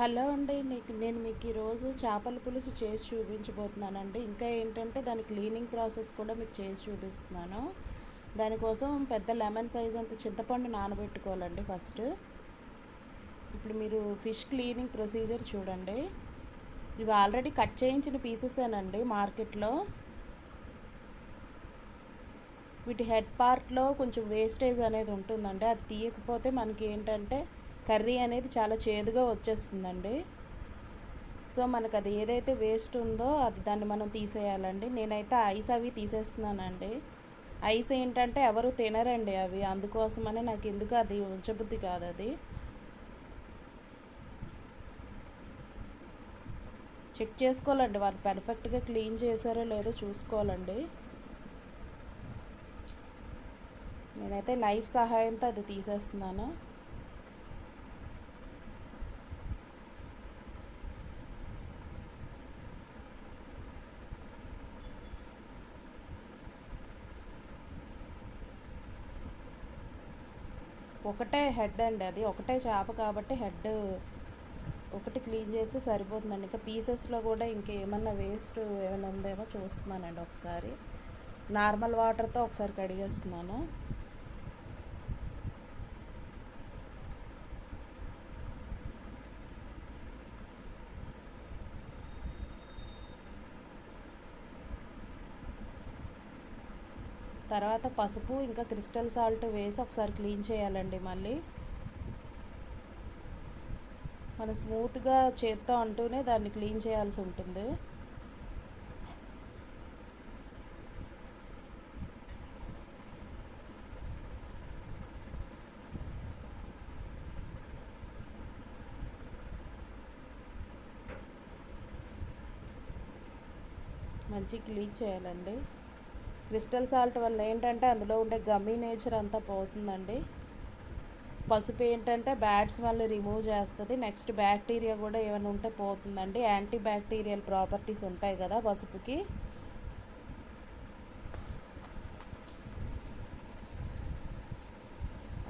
Hello అండి, నేను మీకు ఈరోజు చేపల పులుసు చేసి చూపించబోతున్నానండి. ఇంకా ఏంటంటే దాని క్లీనింగ్ ప్రాసెస్ కూడా మీకు చేసి చూపిస్తున్నాను. దానికోసం పెద్ద లెమన్ సైజ్ అంత చింతపండు నానబెట్టుకోవాలండి ఫస్ట్. ఇప్పుడు మీరు ఫిష్ క్లీనింగ్ ప్రొసీజర్ చూడండి. ఇవి ఆల్రెడీ కట్ చేయించిన పీసెసేనండి మార్కెట్లో. వీటి హెడ్ పార్ట్లో కొంచెం వేస్టేజ్ అనేది ఉంటుందండి. అది తీయకపోతే మనకి ఏంటంటే కర్రీ అనేది చాలా చేదుగా వచ్చేస్తుందండి. సో మనకు అది ఏదైతే వేస్ట్ ఉందో దాన్ని మనం తీసేయాలండి. నేనైతే ఐస్ అవి తీసేస్తున్నానండి. ఐస్ ఏంటంటే ఎవరు తినరండి అవి, అందుకోసమనే నాకు ఎందుకు అది ఉంచబుద్ధి కాదు. అది చెక్ చేసుకోవాలండి, వాళ్ళు పర్ఫెక్ట్గా క్లీన్ చేశారో లేదో చూసుకోవాలండి. నేనైతే నైఫ్ సహాయంతో అది తీసేస్తున్నాను. ఒకటే హెడ్ అండి, అది ఒకటే చేప కాబట్టి హెడ్ ఒకటి క్లీన్ చేస్తే సరిపోతుందండి. ఇంకా పీసెస్లో కూడా ఇంకేమన్నా వేస్ట్ ఏమైనా ఉందేమో చూస్తున్నానండి. ఒకసారి నార్మల్ వాటర్తో ఒకసారి కడిగేస్తున్నాను. తర్వాత పసుపు ఇంకా క్రిస్టల్ సాల్ట్ వేసి ఒకసారి క్లీన్ చేయాలండి. మళ్ళీ మనం స్మూత్గా చేత్తో అంటూనే దాన్ని క్లీన్ చేయాల్సి ఉంటుంది. మంచిగా క్లీన్ చేయాలండి. క్రిస్టల్ సాల్ట్ వల్ల ఏంటంటే అందులో ఉండే గమ్మీ నేచర్ అంతా పోతుందండి. పసుపు ఏంటంటే బ్యాడ్ స్మెల్ రిమూవ్ చేస్తుంది. నెక్స్ట్ బ్యాక్టీరియా కూడా ఏమైనా ఉంటే పోతుందండి. యాంటీ బ్యాక్టీరియల్ ప్రాపర్టీస్ ఉంటాయి కదా పసుపుకి.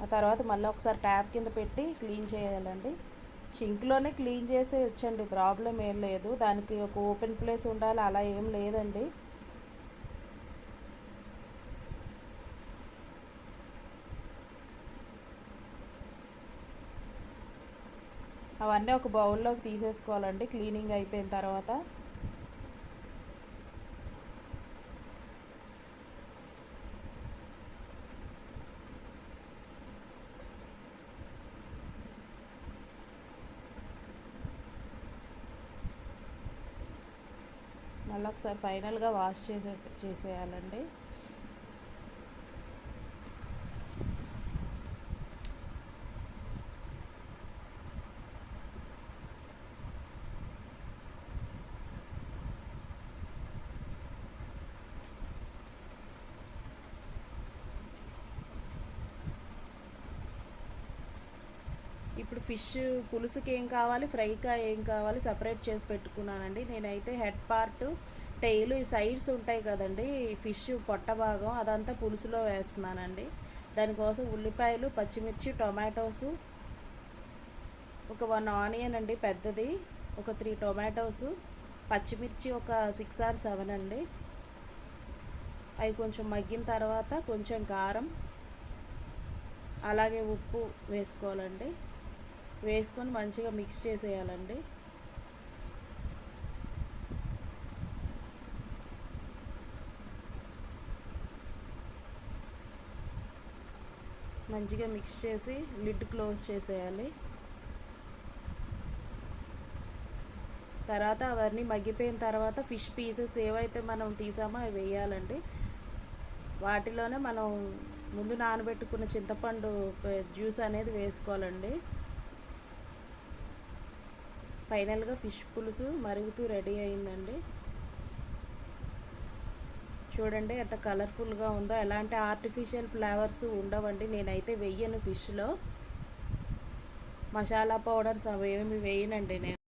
ఆ తర్వాత మళ్ళీ ఒకసారి ట్యాప్ కింద పెట్టి క్లీన్ చేయాలండి. షింక్లోనే క్లీన్ చేసే వచ్చండి, ప్రాబ్లం ఏం లేదు. దానికి ఒక ఓపెన్ ప్లేస్ ఉండాలి అలా ఏం లేదండి. అవన్నీ ఒక బౌల్లోకి తీసేసుకోవాలండి క్లీనింగ్ అయిపోయిన తర్వాత. మళ్ళీ ఒకసారి ఫైనల్గా వాష్ చేసేయాలండి. ఇప్పుడు ఫిష్ పులుసుకి ఏం కావాలి, ఫ్రైకా ఏం కావాలి సపరేట్ చేసి పెట్టుకున్నానండి. నేనైతే హెడ్ పార్ట్, టెయిల్, ఈ సైడ్స్ ఉంటాయి కదండి, ఫిష్ పొట్ట భాగం అదంతా పులుసులో వేస్తున్నానండి. దానికోసం ఉల్లిపాయలు, పచ్చిమిర్చి, టొమాటోసు, ఒక 1 ఆనియన్ అండి పెద్దది, ఒక 3 టొమాటోసు, పచ్చిమిర్చి ఒక 6 or 7 అండి. అవి కొంచెం మగ్గిన తర్వాత కొంచెం కారం, అలాగే ఉప్పు వేసుకోవాలండి. వేసుకొని మంచిగా మిక్స్ చేసేయాలండి. మంచిగా మిక్స్ చేసి లిడ్ క్లోజ్ చేసేయాలి. తర్వాత అవన్నీ మగ్గిపోయిన తర్వాత ఫిష్ పీసెస్ ఏవైతే మనం తీసామో అవి వేయాలండి. వాటిలోనే మనం ముందు నానబెట్టుకున్న చింతపండు జ్యూస్ అనేది వేసుకోవాలండి. ఫైనల్గా ఫిష్ పులుసు మరుగుతూ రెడీ అయిందండి. చూడండి ఎంత కలర్ఫుల్గా ఉందో. ఎలాంటి ఆర్టిఫిషియల్ ఫ్లేవర్స్ ఉండవండి. నేనైతే వెయ్యను ఫిష్లో. మసాలా పౌడర్స్ అవేమి వేయనండి నేను.